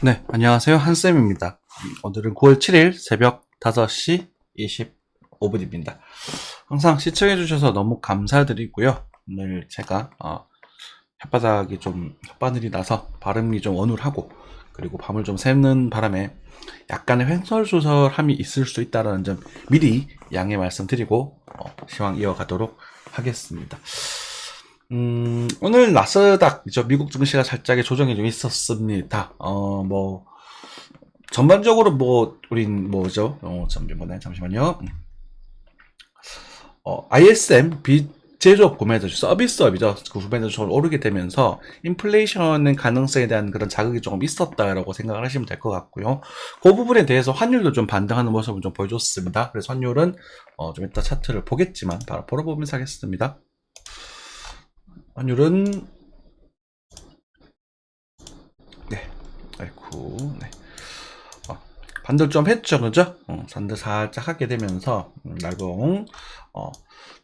네, 안녕하세요. 한쌤입니다. 오늘은 9월 7일 새벽 5시 25분입니다. 항상 시청해주셔서 너무 감사드리고요. 오늘 제가 혓바닥이 좀 혓바늘이 나서 발음이 좀 어눌하고 그리고 밤을 좀 새는 바람에 약간의 횡설수설함이 있을 수 있다는 점 미리 양해 말씀드리고 시황 이어가도록 하겠습니다. 오늘 나스닥이죠. 미국 증시가 살짝의 조정이 좀 있었습니다. 전반적으로 우린 뭐죠? 잠시만요. ISM, 제조업 구매자 서비스업이죠. 그 구매자 좀 오르게 되면서 인플레이션의 가능성에 대한 그런 자극이 조금 있었다라고 생각을 하시면 될 것 같고요. 그 부분에 대해서 환율도 좀 반등하는 모습을 좀 보여줬습니다. 그래서 환율은 좀 이따 차트를 보겠지만 바로 보러 보면서 하겠습니다. 환율은 네, 아이쿠, 네. 반등 좀 했죠, 그죠? 반등 살짝 하게 되면서 날봉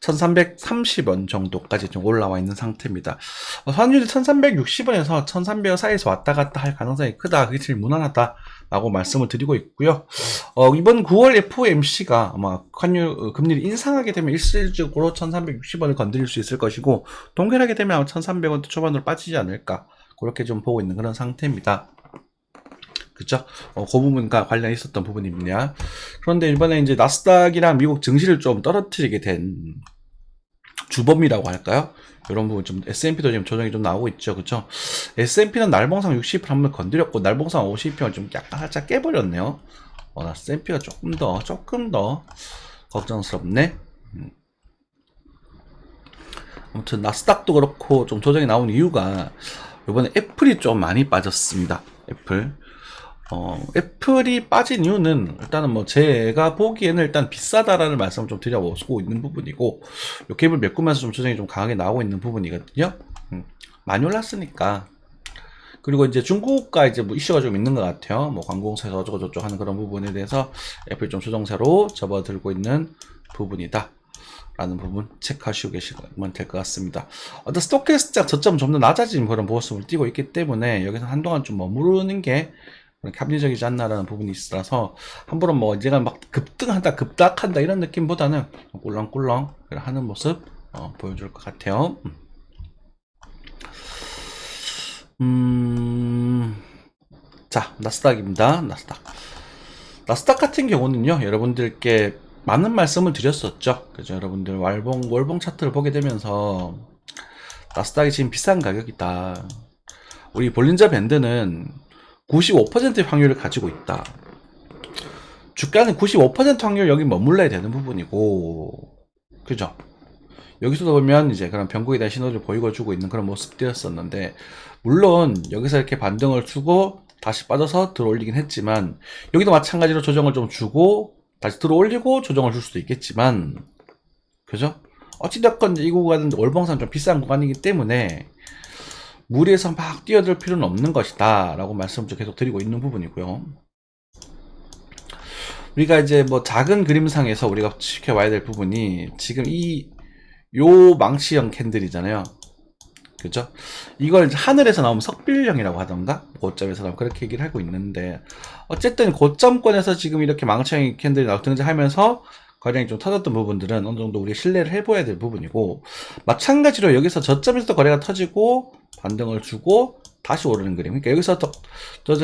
1330원 정도까지 좀 올라와 있는 상태입니다. 환율이 1360원에서 1300원 사이에서 왔다 갔다 할 가능성이 크다. 그게 제일 무난하다 라고 말씀을 드리고 있고요. 이번 9월 FOMC가 아마 환율 금리를 인상하게 되면 일시적으로 1360원을 건드릴 수 있을 것이고, 동결하게 되면 아마 1300원 초반으로 빠지지 않을까, 그렇게 좀 보고 있는 그런 상태입니다. 그쵸? 그 부분과 관련이 있었던 부분입니다. 그런데 이번에 이제 나스닥이랑 미국 증시를 좀 떨어뜨리게 된 주범이라고 할까요? 이런 부분 좀 S&P도 지금 조정이 좀 나오고 있죠. 그쵸? S&P는 날봉상 60을 한번 건드렸고 날봉상 50평을 좀 약간 살짝 깨버렸네요. S&P가 조금 더 걱정스럽네. 아무튼 나스닥도 그렇고 좀 조정이 나온 이유가 이번에 애플이 좀 많이 빠졌습니다. 애플이 빠진 이유는 일단은 제가 보기에는 일단 비싸다라는 말씀을 좀 드려보고 있는 부분이고, 요 갭을 메꾸면서 좀 조정이 좀 강하게 나오고 있는 부분이거든요. 많이 올랐으니까. 그리고 이제 중국과 이제 이슈가 좀 있는 것 같아요. 관공서에서 어쩌고저쩌고 하는 그런 부분에 대해서 애플이 좀 조정세로 접어들고 있는 부분이다 라는 부분 체크하시고 계시면 될 것 같습니다. 어떤 스토캐스트가 저점 좀 더 낮아진 그런 모습을 띄고 있기 때문에 여기서 한동안 좀 머무르는 게 합리적이지 않나라는 부분이 있어서 함부로 이제가 막 급등한다 급락한다 이런 느낌보다는 꿀렁꿀렁 하는 모습 보여줄 것 같아요. 자, 나스닥입니다. 나스닥 같은 경우는요, 여러분들께 많은 말씀을 드렸었죠. 그죠? 여러분들 월봉 차트를 보게 되면서 나스닥이 지금 비싼 가격이다. 우리 볼린저 밴드는 95%의 확률을 가지고 있다. 주가는 95% 확률 여기 머물러야 되는 부분이고, 그죠? 여기서도 보면 이제 그런 변곡에 대한 신호를 보여주고 있는 그런 모습들이었었는데, 물론 여기서 이렇게 반등을 주고 다시 빠져서 들어올리긴 했지만, 여기도 마찬가지로 조정을 좀 주고 다시 들어올리고 조정을 줄 수도 있겠지만, 그죠? 어찌됐건 이 구간은 월봉상 좀 비싼 구간이기 때문에 무리해서 막 뛰어들 필요는 없는 것이다 라고 말씀을 계속 드리고 있는 부분이고요. 우리가 이제 작은 그림상에서 우리가 지켜봐야 될 부분이 지금 요 망치형 캔들이잖아요. 그죠? 이걸 하늘에서 나오면 석빌령이라고 하던가 고점에서 나오면 그렇게 얘기를 하고 있는데, 어쨌든 고점권에서 지금 이렇게 망치형 캔들이 등장하면서 거래량이 좀 터졌던 부분들은 어느 정도 우리가 신뢰를 해봐야 될 부분이고, 마찬가지로 여기서 저점에서 거래가 터지고 반등을 주고 다시 오르는 그림. 그러니까 여기서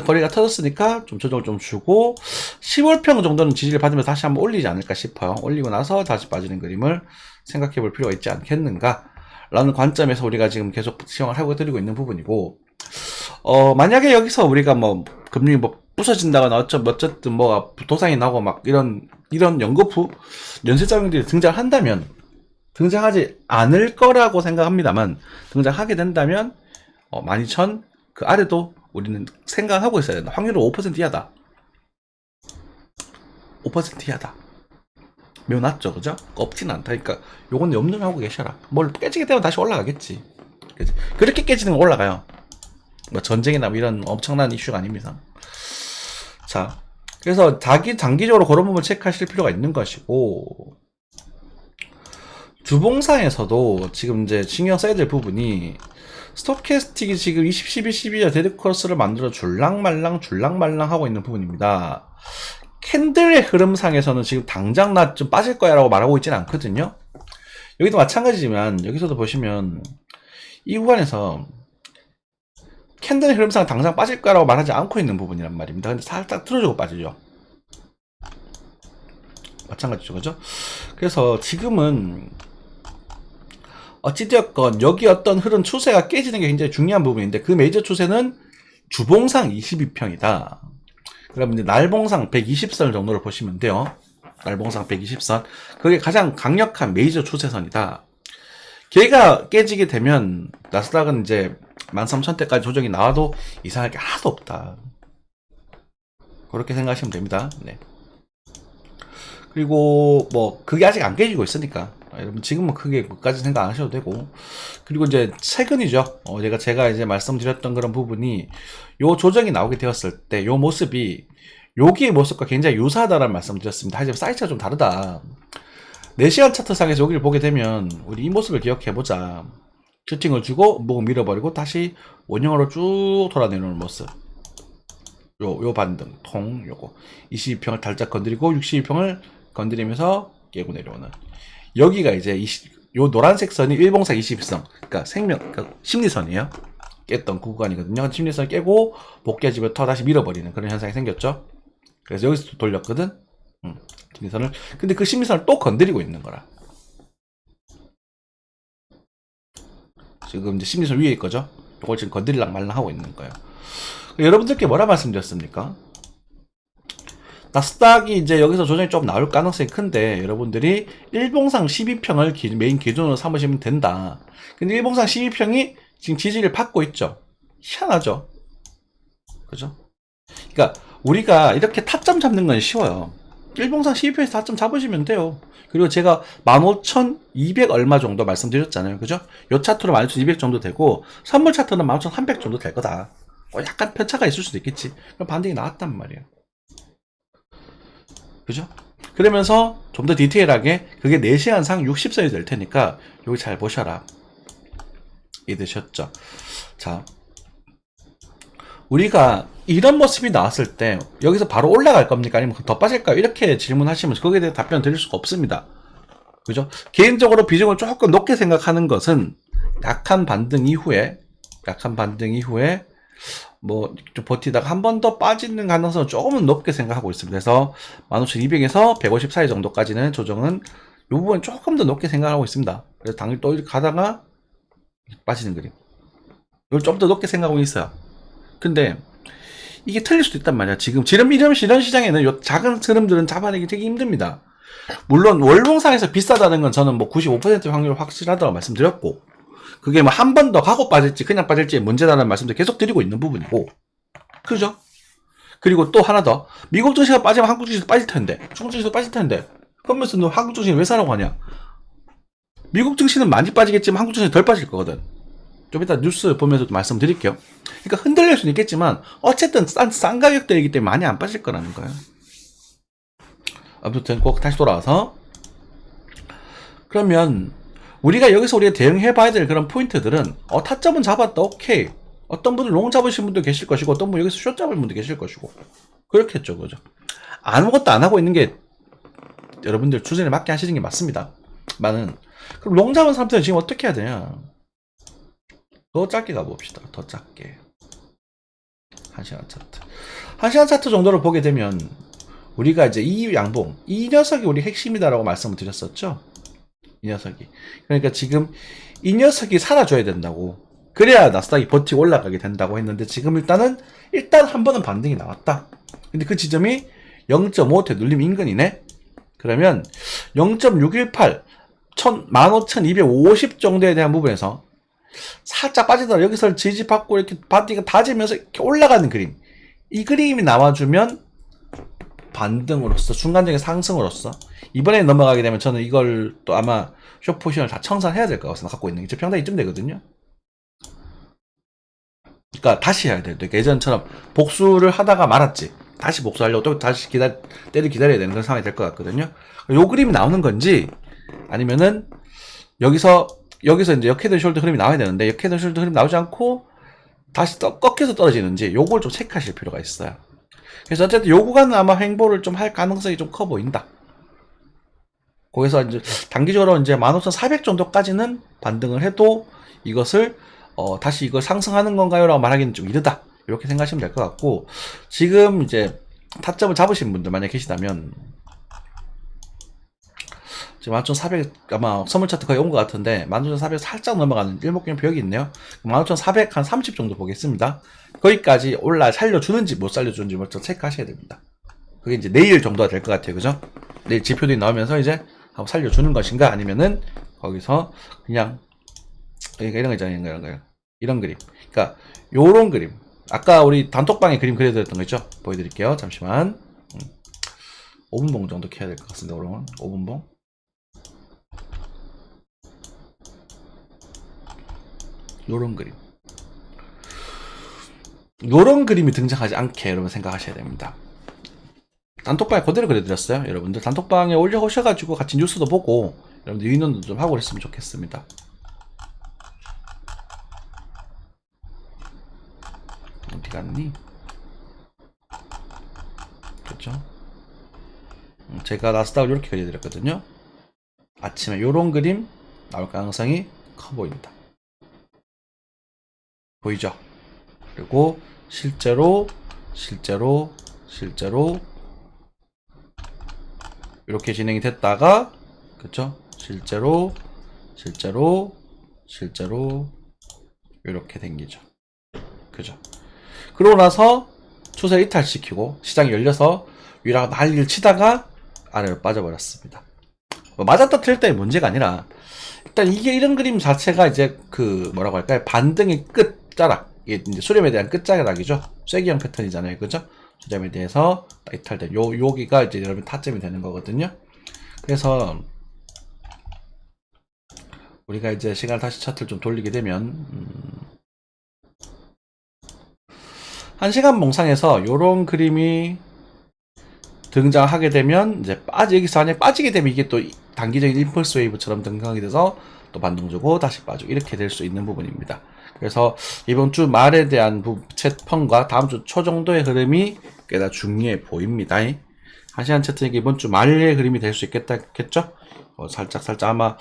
거래가 터졌으니까 좀 조정을 좀 주고 10월평 정도는 지지를 받으면서 다시 한번 올리지 않을까 싶어요. 올리고 나서 다시 빠지는 그림을 생각해 볼 필요가 있지 않겠는가 라는 관점에서 우리가 지금 계속 시황을 하고 드리고 있는 부분이고, 만약에 여기서 우리가 금리 부서진다거나 어쨌든 도상이 나고 이런 연거푸 연쇄작용들이 등장한다면, 등장하지 않을 거라고 생각합니다만 등장하게 된다면 12,000 그 아래도 우리는 생각하고 있어야 된다. 확률은 5% 이하다. 5% 이하다. 매우 낮죠, 그죠? 없지는 않다. 그러니까 요건 염두하고 계셔라. 뭘 깨지게 되면 다시 올라가겠지. 그치? 그렇게 깨지는 건 올라가요. 전쟁이나 이런 엄청난 이슈가 아닙니다. 자, 그래서 장기적으로 그런 부분 체크하실 필요가 있는 것이고, 주봉상에서도 지금 이제 신경 써야 될 부분이 스톡캐스틱이 지금 20, 12, 12자 데드 크로스를 만들어 줄랑말랑 하고 있는 부분입니다. 캔들의 흐름상에서는 지금 당장 나 좀 빠질 거야 라고 말하고 있지는 않거든요. 여기도 마찬가지지만 여기서도 보시면 이 구간에서 캔들의 흐름상 당장 빠질 거라고 말하지 않고 있는 부분이란 말입니다. 근데 살짝 틀어주고 빠지죠. 마찬가지죠, 그죠? 그래서 지금은 어찌되었건 여기 어떤 흐름 추세가 깨지는 게 굉장히 중요한 부분인데 그 메이저 추세는 주봉상 22평이다. 그러면 이제 날봉상 120선 정도를 보시면 돼요. 날봉상 120선. 그게 가장 강력한 메이저 추세선이다. 걔가 깨지게 되면 나스닥은 이제 13,000대까지 조정이 나와도 이상할 게 하나도 없다. 그렇게 생각하시면 됩니다. 네. 그리고 뭐 그게 아직 안 깨지고 있으니까 여러분 지금은 크게 그까지 생각 안 하셔도 되고, 그리고 이제 최근이죠. 제가 이제 말씀드렸던 그런 부분이 요 조정이 나오게 되었을 때 요 모습이 여기의 모습과 굉장히 유사하다라는 말씀드렸습니다. 하지만 사이즈가 좀 다르다. 4시간 차트상에서 여기를 보게 되면 우리 이 모습을 기억해보자. 슈팅을 주고 목을 밀어버리고 다시 원형으로 쭉 돌아내는 모습. 요 반등 통 요거 22평을 달짝 건드리고 62평을 건드리면서 깨고 내려오는, 여기가 이제 요 노란색 선이 일봉상 21선, 그러니까 그러니까 심리선이에요. 깼던 구간이거든요. 심리선을 깨고 복귀하지부터 다시 밀어버리는 그런 현상이 생겼죠. 그래서 여기서 돌렸거든. 심리선을. 근데 그 심리선을 또 건드리고 있는 거라. 지금 이제 심리선 위에 있거죠. 이걸 지금 건드리랑 말랑 하고 있는 거예요. 여러분들께 뭐라 말씀드렸습니까? 나스닥이 이제 여기서 조정이 좀 나올 가능성이 큰데 여러분들이 일봉상 12평을 메인 기준으로 삼으시면 된다. 근데 일봉상 12평이 지금 지지를 받고 있죠. 희한하죠. 그죠? 그러니까 우리가 이렇게 타점 잡는 건 쉬워요. 일봉상 12평에서 타점 잡으시면 돼요. 그리고 제가 15,200 얼마 정도 말씀드렸잖아요. 그죠? 요 차트로 15,200 정도 되고 선물 차트는 15,300 정도 될 거다. 약간 편차가 있을 수도 있겠지. 그럼 반등이 나왔단 말이에요. 그죠? 그러면서 좀 더 디테일하게 그게 4시간상 60선이 될 테니까 여기 잘 보셔라. 이해되셨죠? 자, 우리가 이런 모습이 나왔을 때 여기서 바로 올라갈 겁니까? 아니면 더 빠질까요? 이렇게 질문하시면 거기에 대해 답변 드릴 수가 없습니다. 그죠? 개인적으로 비중을 조금 높게 생각하는 것은 약한 반등 이후에 뭐 좀 버티다가 한 번 더 빠지는 가능성을 조금은 높게 생각하고 있습니다. 그래서 15,200에서 150 사이 정도까지는 조정은 이 부분 조금 더 높게 생각하고 있습니다. 그래서 당일 또 이렇게 가다가 빠지는 그림, 이걸 좀 더 높게 생각하고 있어요. 근데 이게 틀릴 수도 있단 말이야. 지금 이런 시장에는 요 작은 흐름들은 잡아내기 되게 힘듭니다. 물론 월봉상에서 비싸다는 건 저는 뭐 95% 확률 확실하다고 말씀드렸고, 그게 뭐 한 번 더 가고 빠질지 그냥 빠질지 문제다라는 말씀도 계속 드리고 있는 부분이고, 그죠? 그리고 또 하나 더, 미국 증시가 빠지면 한국 증시도 빠질 텐데, 중국 증시도 빠질 텐데, 그러면서 너 한국 증시는 왜 사라고 하냐? 미국 증시는 많이 빠지겠지만 한국 증시는 덜 빠질 거거든. 좀 이따 뉴스 보면서 말씀드릴게요. 그러니까 흔들릴 수는 있겠지만 어쨌든 싼 가격대이기 때문에 많이 안 빠질 거라는 거예요. 아무튼 꼭 다시 돌아와서, 그러면 우리가 대응해 봐야 될 그런 포인트들은, 타점은 잡았다, 오케이. 어떤 분들 롱 잡으신 분도 계실 것이고, 어떤 분 여기서 숏 잡을 분도 계실 것이고, 그렇겠죠, 그죠? 아무것도 안 하고 있는 게 여러분들 추세를 맞게 하시는 게 맞습니다. 그럼 롱 잡은 사람들은 지금 어떻게 해야 되냐? 더 짧게 가봅시다. 더 짧게. 1시간 차트. 1시간 차트 정도를 보게 되면, 우리가 이제 이 양봉, 이 녀석이 우리 핵심이다라고 말씀을 드렸었죠? 이 녀석이. 그러니까 지금 이 녀석이 살아줘야 된다고. 그래야 나스닥이 버티고 올라가게 된다고 했는데, 지금 일단 한 번은 반등이 나왔다. 근데 그 지점이 0.5 되돌림 인근이네? 그러면 0.618, 15,250 정도에 대한 부분에서 살짝 빠지더라도 여기서 지지받고 이렇게 바디가 다지면서 이렇게 올라가는 그림, 이 그림이 나와주면 반등으로서, 순간적인 상승으로서 이번에 넘어가게 되면 저는 이걸 또 아마 숏 포지션을 다 청산해야 될 거라고 생각하고 있는 게, 제 평당 이쯤 되거든요. 그러니까 다시 해야 돼요. 그러니까 예전처럼 복수를 하다가 말았지, 다시 복수하려고 또 다시 때를 기다려야 되는 그런 상황이 될 것 같거든요. 요 그림이 나오는 건지, 아니면은 여기서 여기서 이제 역헤드 숄더 흐름이 나와야 되는데 역헤드 숄더 흐름이 나오지 않고 다시 꺾여서 떨어지는지 요걸 좀 체크하실 필요가 있어요. 그래서 어쨌든 요 구간은 아마 횡보를 좀 할 가능성이 좀 커 보인다. 거기서 이제 단기적으로 이제 15,400 정도까지는 반등을 해도 이것을 다시 이걸 상승하는 건가요? 라고 말하기는 좀 이르다. 이렇게 생각하시면 될 것 같고, 지금 이제 타점을 잡으신 분들 만약 계시다면 지금 15,400 아마 선물 차트 거의 온 것 같은데 15,400 살짝 넘어가는 일목균 벽이 있네요. 15,400 한 30 정도 보겠습니다. 거기까지 살려주는지 못 살려주는지 먼저 체크하셔야 됩니다. 그게 이제 내일 정도가 될 것 같아요. 그죠? 내일 지표들이 나오면서 이제 한번 살려주는 것인가 아니면은 거기서 그냥 그러니까 이런 거 있잖아요. 이런 그림. 그러니까 요런 그림. 아까 우리 단톡방에 그림 그려드렸던 거 있죠? 보여드릴게요. 잠시만. 5분봉 정도 켜야 될 것 같습니다. 그러면 5분봉. 요런 그림. 요런 그림이 등장하지 않게 여러분 생각하셔야 됩니다. 단톡방에 그대로 그려드렸어요. 여러분들 단톡방에 올려오셔가지고 같이 뉴스도 보고 여러분들 의논도 좀 하고 그랬으면 좋겠습니다. 어디 갔니? 그렇죠? 제가 나스닥을 이렇게 그려드렸거든요. 아침에 요런 그림 나올 가능성이 커 보입니다. 보이죠? 그리고 실제로 이렇게 진행이 됐다가 그쵸? 실제로 이렇게 생기죠. 그죠? 그러고 나서 추세 이탈시키고 시장이 열려서 위라가 난리를 치다가 아래로 빠져버렸습니다. 뭐 맞았다 틀렸다의 문제가 아니라 일단 이게 이런 그림 자체가 이제 그 뭐라고 할까요? 반등의 끝자락, 이게 이제 수렴에 대한 끝자락이죠. 쐐기형 패턴이잖아요, 그죠? 수렴에 대해서 이탈된 여기가 이제 여러분 타점이 되는 거거든요. 그래서 우리가 이제 시간을 다시 차트를 좀 돌리게 되면 1시간 몽상에서 요런 그림이 등장하게 되면 이제 여기서 안에 빠지게 되면 이게 또 단기적인 임펄스 웨이브처럼 등장하게 돼서 또 반등 주고 다시 빠지고 이렇게 될 수 있는 부분입니다. 그래서 이번 주 말에 대한 채텀과 다음 주 초 정도의 흐름이 꽤나 중요해 보입니다. 1시간 차트니까 이번 주 말의 흐름이 될 수 있겠죠? 살짝 아마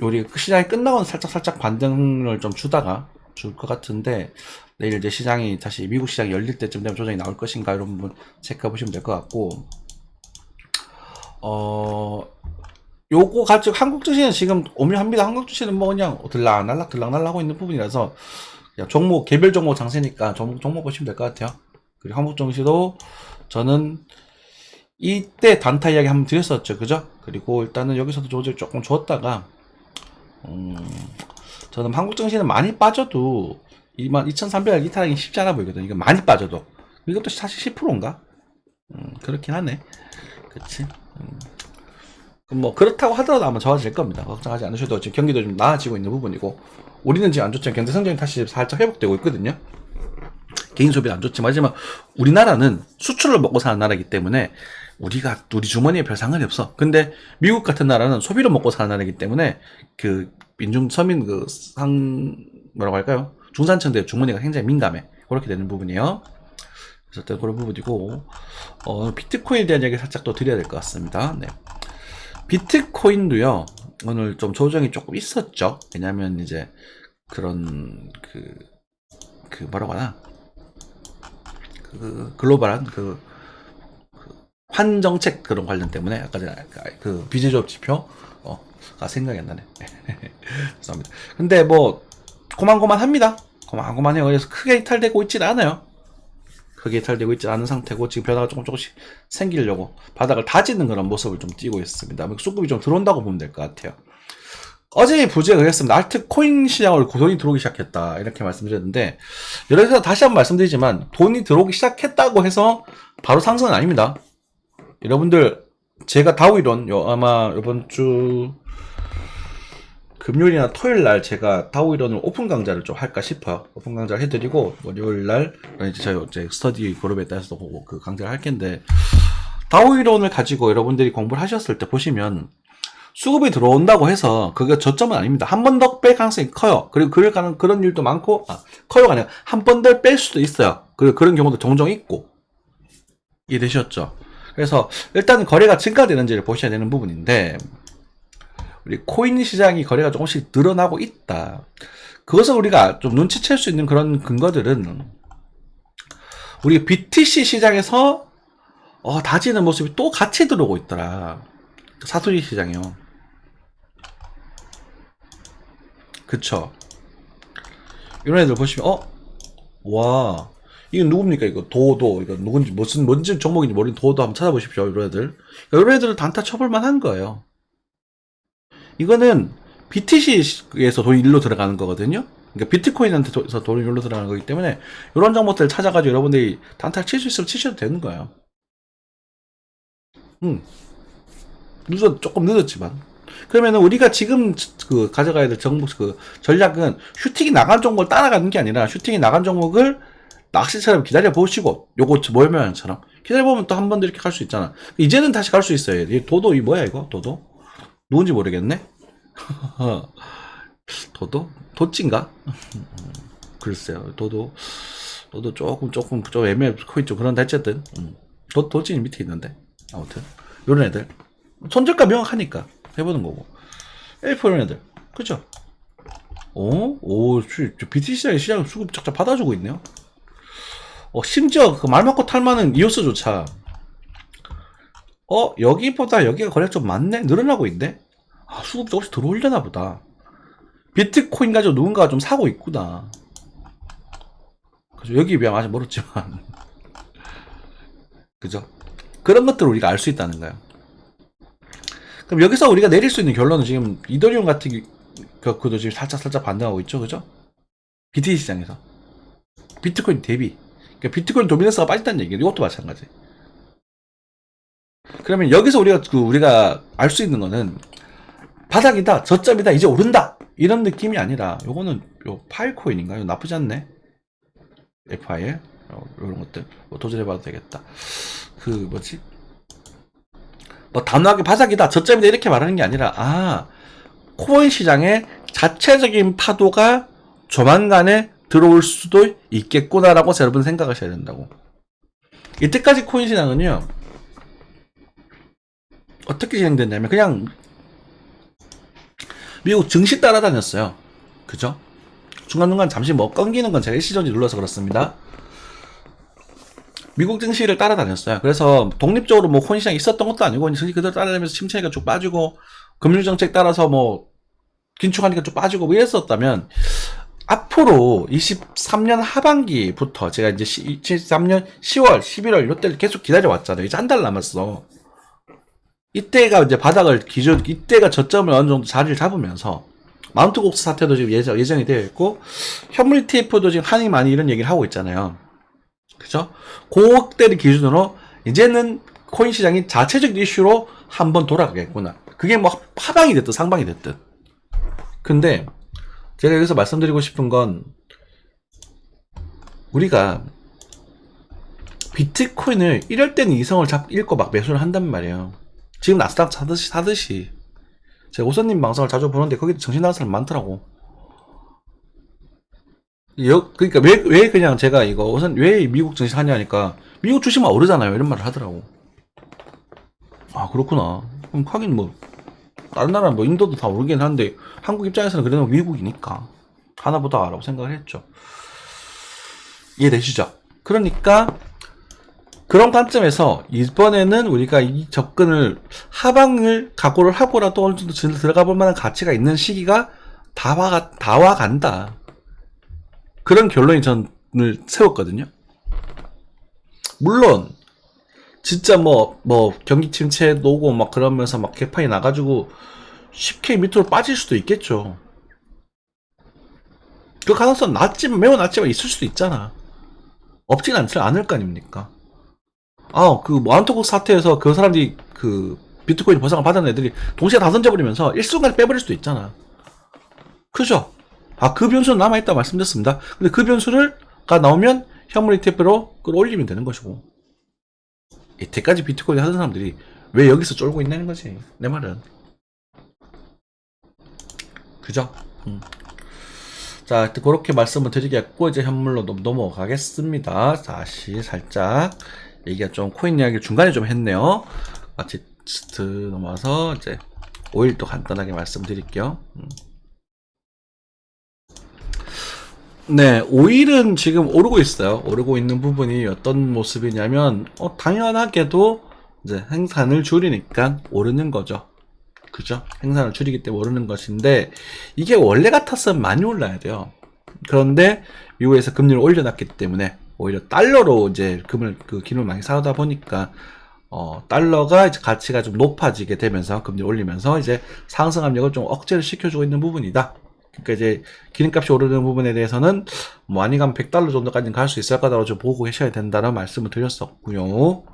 우리 시장이 끝나고는 살짝 반등을 좀 주다가 줄 것 같은데 내일 이제 시장이 다시 미국 시장이 열릴 때쯤 되면 조정이 나올 것인가 이런 부분 체크해 보시면 될 것 같고 요거 가지고 한국 증시는 지금 오묘합니다. 한국 증시는 뭐 그냥 들락날락 하고 있는 부분이라서 그냥 종목 개별 종목 장세니까 종목 보시면 될 것 같아요. 그리고 한국 증시도 저는 이때 단타 이야기 한번 드렸었죠, 그죠? 그리고 일단은 여기서도 조절 조금 줬다가 저는 한국 증시는 많이 빠져도 22,300을 이탈하기 쉽지 않아 보이거든요. 이거 많이 빠져도 이것도 사실 10%인가? 그렇긴 하네. 그치? 뭐 그렇다고 하더라도 아마 좋아질 겁니다. 걱정하지 않으셔도 지금 경기도 좀 나아지고 있는 부분이고 우리는 지금 안 좋지만 경제 성장이 다시 살짝 회복되고 있거든요. 개인 소비는 안 좋지만 하지만 우리나라는 수출을 먹고 사는 나라이기 때문에 우리 주머니에 별 상관이 없어. 근데 미국 같은 나라는 소비를 먹고 사는 나라이기 때문에 그 서민 뭐라고 할까요? 중산층들의 주머니가 굉장히 민감해. 그렇게 되는 부분이에요. 그래서 일단 그런 부분이고 비트코인에 대한 얘기 살짝 또 드려야 될 것 같습니다. 네. 비트코인도요 오늘 좀 조정이 조금 있었죠. 왜냐면 이제 그런 뭐라고 하나 글로벌한 환정책 그런 관련 때문에 아까 전에 그 비제조업 지표가 생각이 안 나네. 죄송합니다. 근데 뭐 고만고만합니다. 고만고만해요. 그래서 크게 이탈되고 있진 않아요. 크게 이탈되고 있지 않은 상태고 지금 변화가 조금씩 생기려고 바닥을 다지는 그런 모습을 좀 띄고 있습니다. 수급이 좀 들어온다고 보면 될 것 같아요. 어제 부제가 그랬습니다. 알트코인 시장으로 돈이 들어오기 시작했다 이렇게 말씀드렸는데 여기서 다시 한번 말씀드리지만 돈이 들어오기 시작했다고 해서 바로 상승은 아닙니다. 여러분들 제가 다우이론 아마 이번 주 금요일이나 토요일 날 제가 다우이론을 오픈 강좌를 좀 할까 싶어요. 오픈 강좌를 해드리고 월요일 날 이제 제 스터디 그룹에 따라서 그 강좌를 할 텐데 다우이론을 가지고 여러분들이 공부를 하셨을 때 보시면 수급이 들어온다고 해서 그게 저점은 아닙니다. 한 번 더 뺄 가능성이 커요. 그리고 그런 일도 많고, 커요가 아니라 한 번 더 뺄 수도 있어요. 그리고 그런 경우도 종종 있고. 이해되셨죠? 그래서 일단 거래가 증가되는지를 보셔야 되는 부분인데, 우리 코인 시장이 거래가 조금씩 늘어나고 있다. 그것을 우리가 좀 눈치챌 수 있는 그런 근거들은 우리 BTC 시장에서 다지는 모습이 또 같이 들어오고 있더라. 사토시 시장이요. 그쵸? 이런 애들 보시면 와, 이건 누굽니까? 이거 도도, 이거 누군지 뭔지 종목인지 모르는 도도 한번 찾아보십시오. 이런 애들. 이런 애들은 단타 쳐볼만 한 거예요. 이거는 BTC에서 돈이 일로 들어가는 거거든요. 그러니까 비트코인한테서 돈이 일로 들어가는 거기 때문에 이런 정보들을 찾아가지고 여러분들이 단타 칠 수 있으면 치셔도 되는 거예요. 조금 늦었지만. 그러면은 우리가 지금 가져가야 될 정보, 전략은 슈팅이 나간 종목을 따라가는 게 아니라 슈팅이 나간 종목을 낚시처럼 기다려 보시고, 요거 모여면처럼 기다려보면 또 한 번 더 이렇게 갈 수 있잖아. 이제는 다시 갈 수 있어요. 이 도도, 이 뭐야, 이거? 도도? 누군지 모르겠네? 도도? 도찐가? 글쎄요. 도도 조금 좀 애매해 코인 좀 그런데 어쨌든 도찐이 밑에 있는데 아무튼 요런 애들 손절가 명확하니까 해보는 거고. A4 이런 애들 그죠? BTC 시장 수급 쫙쫙 받아주고 있네요. 심지어 그 말 맞고 탈만한 이오스조차 여기보다 여기가 거래가 좀 많네? 늘어나고 있네? 수급 조금씩 들어올려나 보다. 비트코인 가지고 누군가가 좀 사고 있구나. 그죠? 여기 비하면 아직 멀었지만. 그죠? 그런 것들을 우리가 알 수 있다는 거예요. 그럼 여기서 우리가 내릴 수 있는 결론은 지금 이더리움 같은 그도 지금 살짝 반등하고 있죠. 그죠? BTC 시장에서. 비트코인 대비. 그러니까 비트코인 도미넌스가 빠졌다는 얘기예요. 이것도 마찬가지. 그러면 여기서 우리가 알 수 있는 거는 바닥이다, 저점이다, 이제 오른다 이런 느낌이 아니라 요거는 파일코인인가? 이거 나쁘지 않네. F파일 이런 것들 도전해봐도 되겠다. 단호하게 바닥이다, 저점이다 이렇게 말하는 게 아니라 코인 시장의 자체적인 파도가 조만간에 들어올 수도 있겠구나라고 여러분 생각하셔야 된다고. 이때까지 코인 시장은요 어떻게 진행됐냐면 그냥 미국 증시 따라다녔어요. 그죠? 중간중간 잠시 끊기는 건 제가 일시정지 눌러서 그렇습니다. 미국 증시를 따라다녔어요. 그래서 독립적으로 코인 시장이 있었던 것도 아니고 증시 그대로 따라다니면서 침체가 쭉 빠지고 금융정책 따라서 긴축하니까 쭉 빠지고 이랬었다면 앞으로 23년 하반기부터 제가 이제 23년 10월, 11월 이때를 계속 기다려왔잖아요. 이제 한 달 남았어. 이때가 이제 이때가 저점을 어느 정도 자리를 잡으면서 마운트곡스 사태도 지금 예정이 되어 있고 현물 ETF도 지금 한이 많이 이런 얘기를 하고 있잖아요. 그죠? 그때를 기준으로 이제는 코인 시장이 자체적 이슈로 한번 돌아가겠구나. 그게 하방이 됐든 상방이 됐든. 근데 제가 여기서 말씀드리고 싶은 건 우리가 비트코인을 이럴 때는 이성을 읽고 매수를 한단 말이에요. 지금 나스닥 사듯이 제가 오선님 방송을 자주 보는데 거기도 정신 나간 사람 많더라고. 그러니까 왜 그냥 제가 왜 미국 증시 하냐니까 미국 주식만 오르잖아요 이런 말을 하더라고. 그렇구나. 그럼 하긴 다른 나라 인도도 다 오르긴 한데 한국 입장에서는 그래도 미국이니까 하나보다라고 생각을 했죠. 이해되시죠? 그러니까 그런 관점에서 이번에는 우리가 이 접근을 하방을 각오를 하고라도 어느 정도 들어가 볼 만한 가치가 있는 시기가 다 와간다. 그런 결론이 저는 세웠거든요. 물론 진짜 경기 침체 오고 그러면서 개판이 나가지고 10K 밑으로 빠질 수도 있겠죠. 그 가능성 매우 낮지만 있을 수도 있잖아. 없진 않을 거 아닙니까? 마운트곡 사태에서 그 사람들이 비트코인 보상을 받은 애들이 동시에 다 던져버리면서 일순간에 빼버릴 수도 있잖아. 그죠? 그 변수는 남아있다 말씀드렸습니다. 근데 그 변수가 나오면 현물 ETF로 끌어올리면 되는 것이고. 이때까지 비트코인 하던 사람들이 왜 여기서 쫄고 있냐는 거지. 내 말은. 그죠? 자, 그렇게 말씀을 드리겠고, 이제 현물로 넘어가겠습니다. 다시 살짝, 얘기가 좀, 코인 이야기를 중간에 좀 했네요. 아티스트 넘어와서, 이제, 오일 또 간단하게 말씀드릴게요. 네, 오일은 지금 오르고 있어요. 오르고 있는 부분이 어떤 모습이냐면, 당연하게도, 이제 생산을 줄이니까 오르는 거죠. 그죠? 생산을 줄이기 때문에 오르는 것인데, 이게 원래 같았으면 많이 올라야 돼요. 그런데 미국에서 금리를 올려놨기 때문에 오히려 달러로 이제 기름을 많이 사다 보니까 달러가 이제 가치가 좀 높아지게 되면서 금리를 올리면서 이제 상승 압력을 좀 억제를 시켜주고 있는 부분이다. 그러니까 이제 기름값이 오르는 부분에 대해서는 뭐 많이 가면 $100 정도까지는 갈 수 있을 거다라고 좀 보고 계셔야 된다는 말씀을 드렸었고요.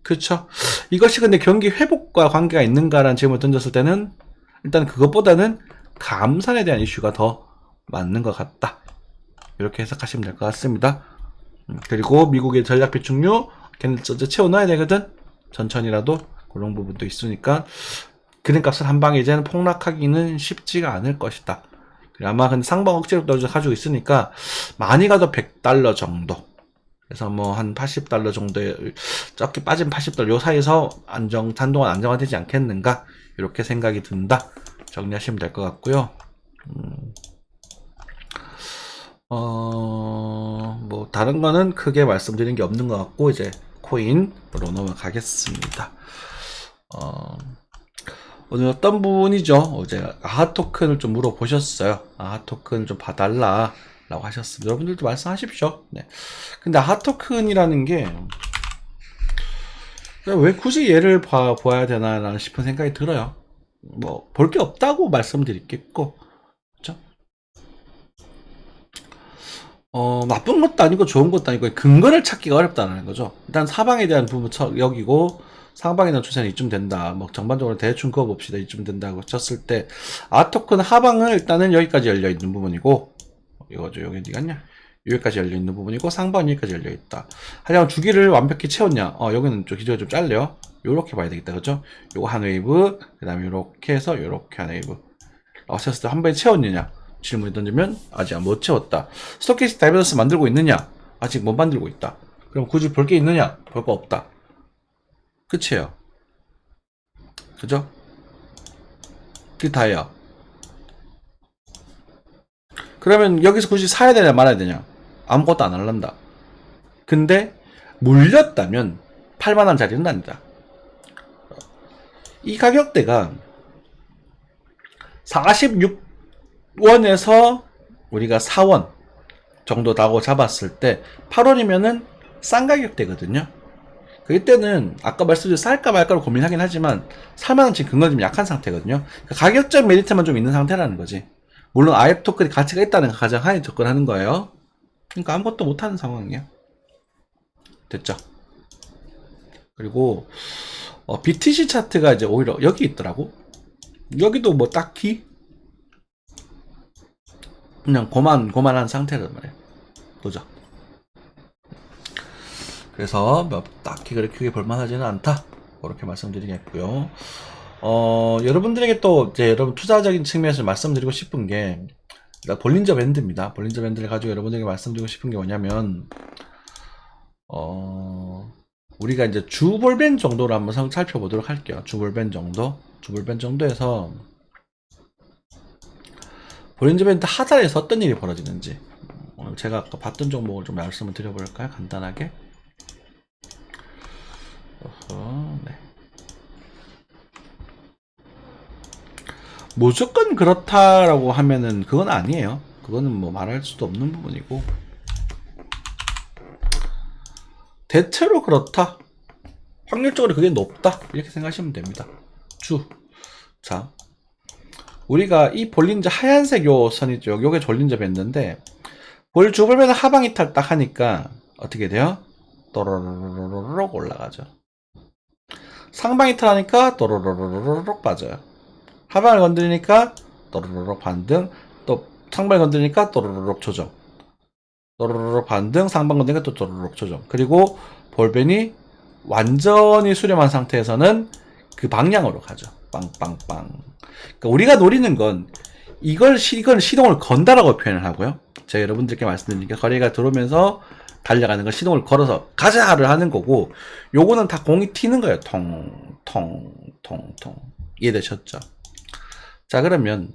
그쵸? 이것이 근데 경기 회복과 관계가 있는가라는 질문을 던졌을 때는 일단 그것보다는 감산에 대한 이슈가 더 맞는 것 같다. 이렇게 해석하시면 될 것 같습니다. 그리고 미국의 전략 비축류 걔는 채워넣어야 되거든. 천천히라도 그런 부분도 있으니까 기름값을 한 방에 이제는 폭락하기는 쉽지가 않을 것이다. 아마 근데 상방 억제로 가지고 있으니까 많이 가도 $100 정도. 그래서 뭐 한 $80 정도에 적게 빠진 $80 요 사이에서 한동안 안정화되지 않겠는가 이렇게 생각이 든다. 정리하시면 될 것 같고요. 뭐 다른 거는 크게 말씀드리는 게 없는 것 같고 이제 코인으로 넘어가겠습니다. 오늘 어떤 분이죠? 어제 아하 토큰을 좀 물어보셨어요. 아하 토큰 좀 봐달라 라고 하셨습니다. 여러분들도 말씀하십시오. 네. 근데 아하 토큰이라는 게 왜 굳이 얘를 보아야 되나 싶은 생각이 들어요. 뭐 볼 게 없다고 말씀드리겠고, 그렇죠? 나쁜 것도 아니고 좋은 것도 아니고 근거를 찾기가 어렵다는 거죠. 일단 사방에 대한 부분 여기고 상방에 대한 추세는 이쯤 된다. 뭐 전반적으로 대충 그어봅시다. 이쯤 된다고 쳤을 때 아토큰 하방은 일단은 여기까지 열려 있는 부분이고 이거죠. 여기 어디 갔냐? 여기까지 열려 있는 부분이고 상방은 여기까지 열려 있다. 하지만 주기를 완벽히 채웠냐? 여기는 좀 기저가 좀 잘려요. 요렇게 봐야 되겠다. 그죠? 요거 한 웨이브, 그 다음에 요렇게 해서 요렇게 한 웨이브. 쳤을 때 한 번에 채웠느냐? 질문이 던지면 아직 못 채웠다. 스토캐스틱 다이버전스 만들고 있느냐? 아직 못 만들고 있다. 그럼 굳이 볼 게 있느냐? 볼 거 없다. 끝이에요. 그죠? 그게 다예요. 그러면 여기서 굳이 사야 되냐 말아야 되냐? 아무것도 안 할란다. 근데 물렸다면 8만원 짜리는 아니다. 이 가격대가 46원에서 우리가 4원 정도라고 잡았을 때 8원이면은 싼 가격대거든요. 그때는 아까 말씀드린 쌀까 말까로 고민하긴 하지만 살만한 지금 근거는 좀 약한 상태거든요. 그러니까 가격적 메리트만 좀 있는 상태라는 거지. 물론 IF 토큰이 가치가 있다는 가장 하에 접근하는 거예요. 그러니까 아무것도 못하는 상황이에요. 됐죠? 그리고 BTC 차트가 이제 오히려 여기 있더라고. 여기도 뭐 딱히 그냥 고만한 상태란 말이에요. 보죠. 그래서 뭐 딱히 그렇게 크게 볼만하지는 않다. 그렇게 말씀드리겠고요. 여러분들에게 또 이제 여러분 투자적인 측면에서 말씀드리고 싶은 게 볼린저 밴드입니다. 볼린저 밴드를 가지고 여러분들에게 말씀드리고 싶은 게 뭐냐면 우리가 이제 주볼밴 정도로 한번 살펴보도록 할게요. 주볼밴 정도에서 볼린저 밴드 하단에서 어떤 일이 벌어지는지 오늘 제가 아까 봤던 종목을 좀 말씀을 드려볼까요? 간단하게. 네. 무조건 그렇다라고 하면은 그건 아니에요. 그거는 뭐 말할 수도 없는 부분이고 대체로 그렇다. 확률적으로 그게 높다. 이렇게 생각하시면 됩니다. 자, 우리가 이 볼린저 하얀색 요 선이죠. 요게 볼린저 밴드인데 주볼밴드 하방 이탈 딱 하니까 어떻게 돼요? 또로로로로록 올라가죠. 상방 이탈 하니까 또로로로로록 빠져요. 하방을 건드리니까 또로로록 반등, 또 상방을 건드리니까 또로로록 조정, 또로로록 반등, 상방 건드리니까 또 또로로록 조정. 그리고 볼벤이 완전히 수렴한 상태에서는 그 방향으로 가죠. 빵빵빵. 그러니까 우리가 노리는 건 이걸 시동을 건다라고 표현을 하고요. 제가 여러분들께 말씀드리니까 거래가 들어오면서 달려가는 걸 시동을 걸어서 가자를 하는 거고, 요거는 다 공이 튀는 거예요. 통. 이해되셨죠? 자, 그러면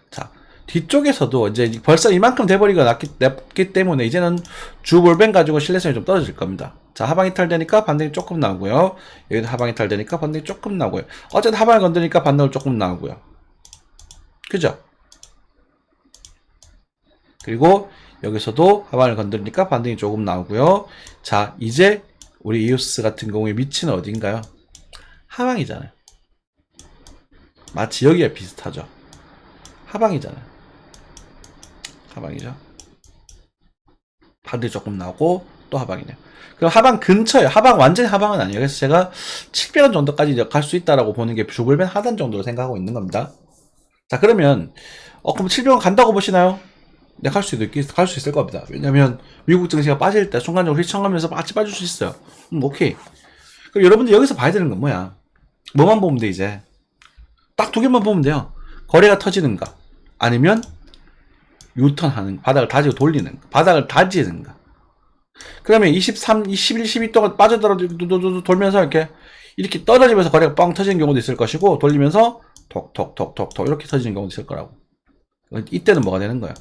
자, 뒤쪽에서도 이제 벌써 이만큼 돼버리고 났기 때문에 이제는 주 볼펜 가지고 신뢰성이 좀 떨어질 겁니다. 자, 하방 이탈되니까 반등이 조금 나오고요. 여기도 하방 이탈되니까 반등이 조금 나오고요. 어쨌든 하방을 건드니까 반등을 조금 나오고요. 그죠? 그리고 여기서도 하방을 건드리니까 반등이 조금 나오고요. 자, 이제 우리 이오스 같은 경우에 위치는 어딘가요? 하방이잖아요. 마치 여기가 비슷하죠. 하방이잖아요. 하방이죠. 반등이 조금 나오고 또 하방이네요. 그럼 하방 근처에, 하방 완전히 하방은 아니에요. 그래서 제가 700원 정도까지 갈 수 있다라고 보는 게 주볼벤 하단 정도로 생각하고 있는 겁니다. 자, 그러면 그럼 700원 간다고 보시나요? 네, 갈 수 있을 겁니다. 왜냐면 미국 증시가 빠질 때 순간적으로 휘청하면서 같이 빠질 수 있어요. 오케이. 그럼 여러분들 여기서 봐야 되는 건 뭐야? 뭐만 보면 돼, 이제? 딱 두 개만 보면 돼요. 거래가 터지는가, 아니면 유턴하는, 바닥을 다지고 돌리는 거, 바닥을 다지는 거. 그러면 23, 21, 12 동안 돌면서 이렇게 떨어지면서 거래가 뻥 터지는 경우도 있을 것이고, 돌리면서 톡톡톡톡톡 이렇게 터지는 경우도 있을 거라고. 이때는 뭐가 되는 거야?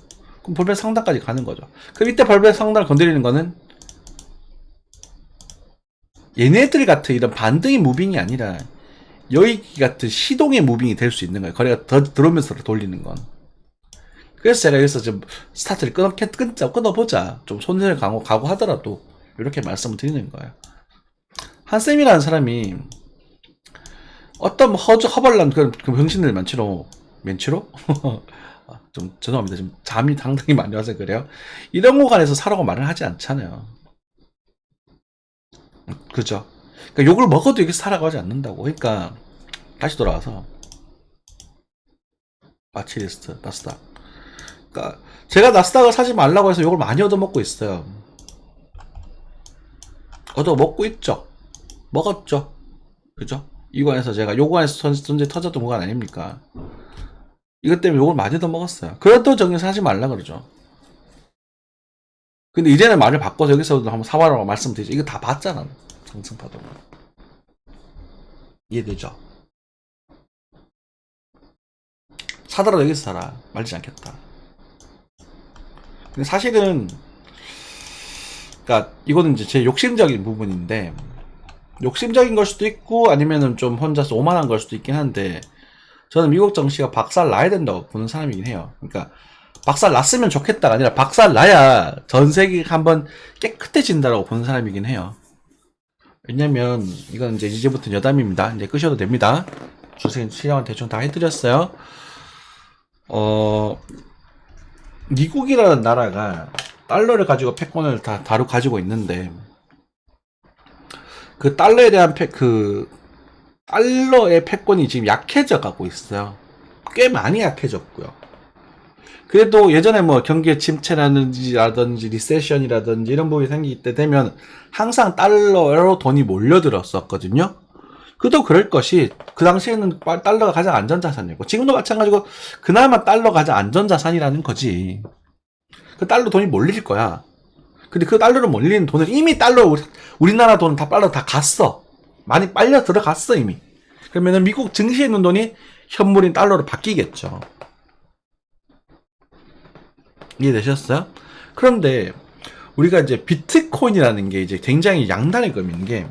그럼 볼펜 상단까지 가는 거죠. 그럼 이때 볼펜 상단을 건드리는 거는 얘네들 같은 이런 반등의 무빙이 아니라 여기 같은 시동의 무빙이 될 수 있는 거예요. 거래가 더 들어오면서 돌리는 건. 그래서 제가 여기서 좀 스타트를 끊어보자. 좀 손해를 각오하더라도 이렇게 말씀을 드리는 거예요. 한쌤이라는 사람이 어떤 허벌난 그런 병신들 많지로? 좀 죄송합니다. 지금 잠이 상당히 많이 와서 그래요. 이런 공간에서 사라고 말을 하지 않잖아요. 그죠? 그러니까 욕을 먹어도 이게 사라고 하지 않는다고. 그러니까 다시 돌아와서 마치리스트 나스닥. 그러니까 제가 나스닥을 사지 말라고 해서 욕을 많이 얻어먹고 있어요. 얻어먹고 있죠. 먹었죠. 그죠? 이관에서 제가 요관에서 전제 터졌던 구간 아닙니까? 이것 때문에 욕을 많이 얻어먹었어요. 그래도 저기 사지 말라 그러죠. 근데 이제는 말을 바꿔서 여기서도 한번 사봐라고 말씀드리죠. 이거 다 봤잖아. 상승파도. 이해되죠? 사더라도 여기서 사라. 말지 않겠다. 근데 사실은, 그니까, 이거는 이제 제 욕심적인 부분인데, 욕심적인 걸 수도 있고, 아니면은 좀 혼자서 오만한 걸 수도 있긴 한데, 저는 미국 정치가 박살 나야 된다고 보는 사람이긴 해요. 그러니까, 박살 났으면 좋겠다가 아니라, 박살 나야 전 세계가 한번 깨끗해진다라고 보는 사람이긴 해요. 왜냐면, 이건 이제부터 여담입니다. 이제 끄셔도 됩니다. 주식 시장은 대충 다 해드렸어요. 미국이라는 나라가 달러를 가지고 패권을 다 가지고 있는데, 그 달러에 대한 달러의 패권이 지금 약해져 가고 있어요. 꽤 많이 약해졌고요. 그래도 예전에 뭐 경기의 침체라든지 리세션이라든지 이런 부분이 생길 때 되면 항상 달러로 돈이 몰려들었었거든요. 그도 그럴 것이, 그 당시에는 달러가 가장 안전자산이고, 지금도 마찬가지고, 그나마 달러가 가장 안전자산이라는 거지. 그 달러 돈이 몰릴 거야. 근데 그 달러로 몰리는 돈은 이미 우리나라 돈은 다 달러 다 갔어. 많이 빨려 들어갔어, 이미. 그러면은 미국 증시에 있는 돈이 현물인 달러로 바뀌겠죠. 이해되셨어요? 그런데, 우리가 이제 비트코인이라는 게 이제 굉장히 양단의 금인 게,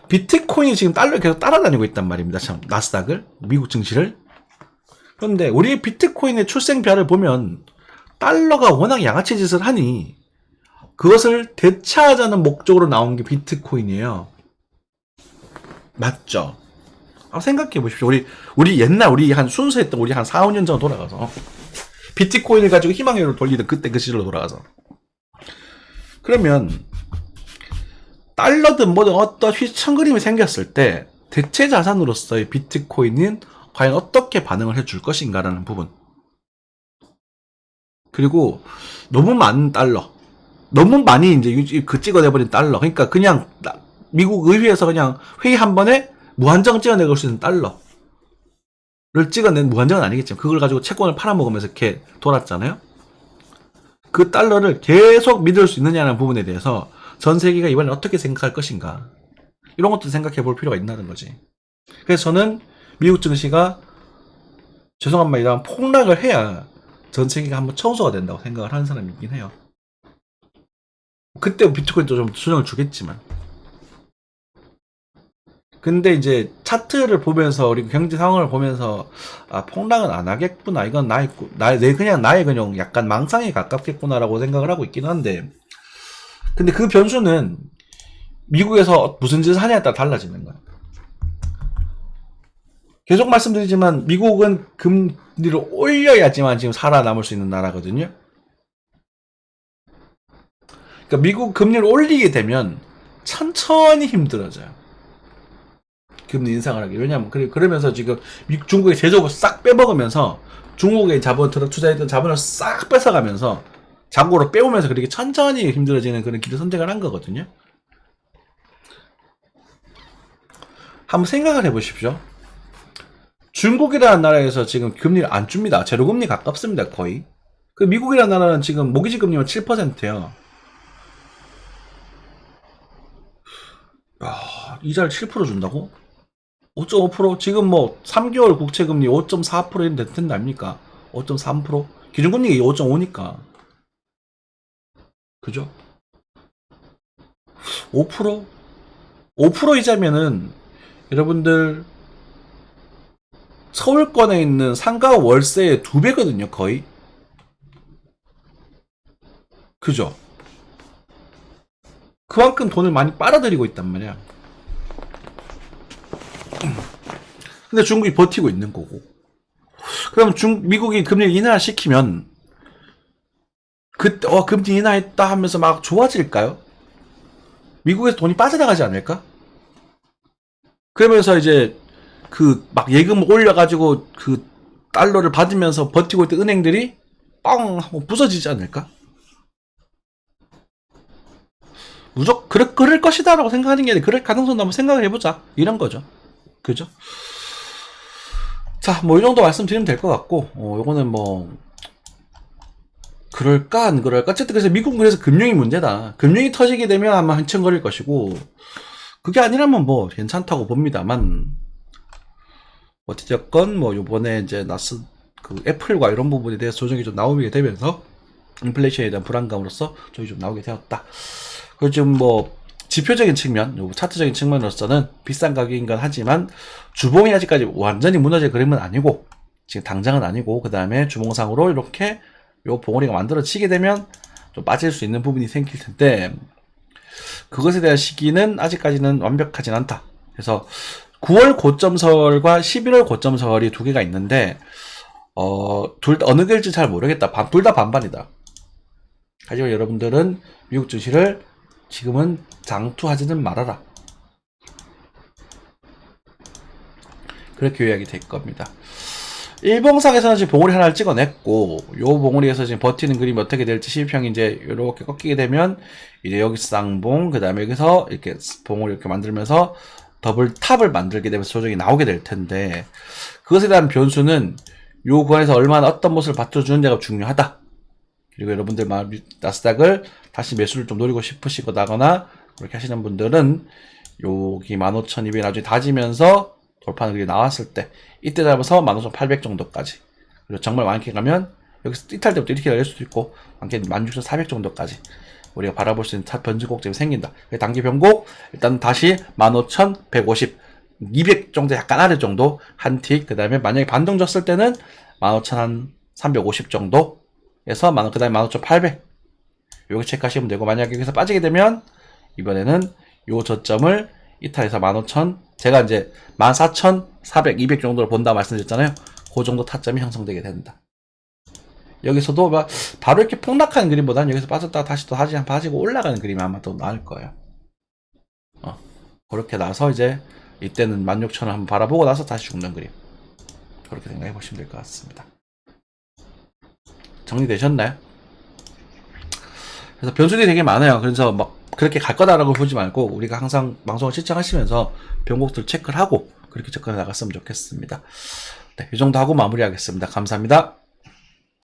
비트코인이 지금 달러 계속 따라다니고 있단 말입니다. 참, 나스닥을, 미국 증시를. 그런데 우리 비트코인의 출생별을 보면 달러가 워낙 양아치 짓을 하니 그것을 대체하자는 목적으로 나온 게 비트코인이에요. 맞죠? 한번 생각해 보십시오. 우리 옛날 한 순수했던 우리 한 4, 5년 전 돌아가서 비트코인을 가지고 희망회로를 돌리던 그때 그 시절로 돌아가서, 그러면 달러든 뭐든 어떤 휘청거림이 생겼을 때 대체 자산으로서의 비트코인은 과연 어떻게 반응을 해줄 것인가라는 부분. 그리고 너무 많은 달러, 너무 많이 이제 찍어내버린 달러, 그러니까 그냥 미국 의회에서 그냥 회의 한 번에 무한정 찍어내볼 수 있는 달러를 찍어낸 무한정은 아니겠지만 그걸 가지고 채권을 팔아먹으면서 이렇게 돌았잖아요. 그 달러를 계속 믿을 수 있느냐는 부분에 대해서 전 세계가 이번에 어떻게 생각할 것인가, 이런 것도 생각해 볼 필요가 있다는 거지. 그래서 저는 미국 증시가 죄송한 말이지만 폭락을 해야 전 세계가 한번 청소가 된다고 생각을 하는 사람이긴 해요. 그때 비트코인도 좀 수정을 주겠지만. 근데 이제 차트를 보면서 우리 경제 상황을 보면서 아, 폭락은 안 하겠구나, 이건 나의 그냥 약간 망상에 가깝겠구나라고 생각을 하고 있긴 한데, 근데 그 변수는 미국에서 무슨 짓을 하냐에 따라 달라지는 거야. 계속 말씀드리지만 미국은 금리를 올려야지만 지금 살아남을 수 있는 나라거든요. 그러니까 미국 금리를 올리게 되면 천천히 힘들어져요. 금리 인상을 하기. 왜냐면 그러면서 지금 중국의 제조업을 싹 빼먹으면서 중국의 자본 투자했던 자본을 싹 뺏어가면서 자국으로 빼오면서 그렇게 천천히 힘들어지는 그런 길을 선택을 한 거거든요. 한번 생각을 해보십시오. 중국이라는 나라에서 지금 금리를 안 줍니다. 제로금리 가깝습니다, 거의. 그 미국이라는 나라는 지금 모기지 금리만 7%예요. 이자를 7% 준다고? 5.5%? 지금 뭐 3개월 국채금리 5.4% 될 텐데 아닙니까? 5.3%? 기준금리가 5.5니까. 그죠? 5%? 5% 이자면은 여러분들 서울권에 있는 상가 월세의 2배거든요, 거의. 그죠? 그만큼 돈을 많이 빨아들이고 있단 말이야. 근데 중국이 버티고 있는 거고. 그럼 미국이 금리를 인하시키면 금리 인하했다 하면서 막 좋아질까요? 미국에서 돈이 빠져나가지 않을까? 그러면서 이제 막 예금 올려가지고 그 달러를 받으면서 버티고 있던 은행들이 뻥 하고 부서지지 않을까? 그럴 것이다라고 생각하는 게 아니라 그럴 가능성도 한번 생각을 해보자, 이런 거죠. 그죠? 자, 뭐 이 정도 말씀드리면 될 것 같고, 요거는 뭐 그럴까 안 그럴까. 어쨌든 그래서 미국은 그래서 금융이 문제다. 금융이 터지게 되면 아마 한층 걸릴 것이고, 그게 아니라면 뭐 괜찮다고 봅니다만, 어찌됐건 뭐 요번에 이제 애플과 이런 부분에 대해서 조정이 좀 나오게 되면서 인플레이션에 대한 불안감으로써 조정이 좀 나오게 되었다. 그리고 지금 뭐 지표적인 측면, 차트적인 측면으로서는 비싼 가격인 건 하지만 주봉이 아직까지 완전히 무너질 그림은 아니고, 지금 당장은 아니고, 그 다음에 주봉상으로 이렇게 요 봉우리가 만들어지게 되면 좀 빠질 수 있는 부분이 생길 텐데, 그것에 대한 시기는 아직까지는 완벽하진 않다. 그래서 9월 고점설과 11월 고점설이 두 개가 있는데, 어느 게일지 잘 모르겠다. 둘 다 반반이다. 하지만 여러분들은 미국 증시를 지금은 장투하지는 말아라. 그렇게 요약이 될 겁니다. 일봉상에서는 지금 봉우리 하나를 찍어냈고, 요 봉우리에서 지금 버티는 그림이 어떻게 될지 12평이 이제 이렇게 꺾이게 되면 이제 여기서 쌍봉, 그 다음에 여기서 이렇게 봉우리 이렇게 만들면서 더블 탑을 만들게 되면서 조정이 나오게 될 텐데, 그것에 대한 변수는 요 구간에서 얼마나 어떤 모습을 받쳐주는지가 중요하다. 그리고 여러분들 나스닥을 다시 매수를 좀 노리고 싶으시거나 그렇게 하시는 분들은 여기 15,200이 나중에 다지면서 돌파는 그게 나왔을 때 이때 잡아서 15,800 정도까지, 그리고 정말 많게 가면 여기서 이탈 때부터 이렇게 열릴 수도 있고 많게 16,400 정도까지 우리가 바라볼 수 있는 변수 꼭지가 생긴다. 단기 변곡 일단 다시 15,150, 200 정도 약간 아래 정도 한 틱, 그 다음에 만약에 반등 줬을 때는 15,350 정도에서 그 다음에 15,800 여기 체크하시면 되고, 만약에 여기서 빠지게 되면 이번에는 요 저점을 이탈해서 15,000, 제가 이제 14,400, 200 정도를 본다 말씀드렸잖아요. 그 정도 타점이 형성되게 된다. 여기서도 바로 이렇게 폭락하는 그림보다는 여기서 빠졌다가 다시 또 빠지고 올라가는 그림이 아마 더 나을 거예요. 그렇게 나서 이제 이때는 16,000을 한번 바라보고 나서 다시 죽는 그림. 그렇게 생각해 보시면 될 것 같습니다. 정리되셨나요? 그래서 변수들이 되게 많아요. 그래서 막 그렇게 갈 거다라고 보지 말고 우리가 항상 방송을 시청하시면서 변곡들 체크를 하고 그렇게 접근해 나갔으면 좋겠습니다. 네, 이 정도 하고 마무리하겠습니다. 감사합니다.